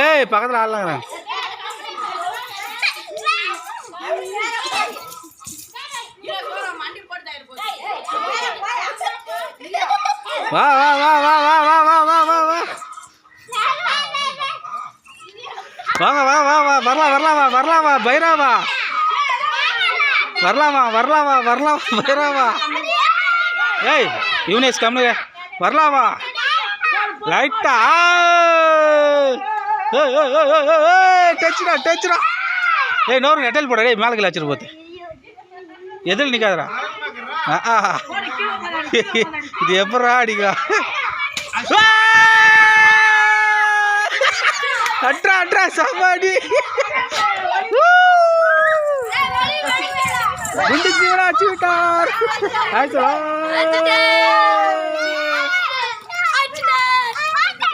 ஏய் பக்கத்தில் ஆடலாங்கிறேன். வா வா வா வா வா வா வா வா வா வா வாங்க வா வா வா வரலாம் வரலாம் வா வரலாம் வா பைராவா வரலாமா வரலாமா வரலாம் பைராவா. ஏய் யூனிஸ் கம்முங்க வரலாமா லைட்டா டச்சுடா டச்சுடா. ஏய் நோரு நெட்டல் போட டேய் மேலே வச்சிரு போத்து எதில் நிற்காதடா. இது எப்படா அடிக்கா அட்ரா அட்ரா சாப்பாடி குண்டு ஜீவனா வச்சு விட்டார்.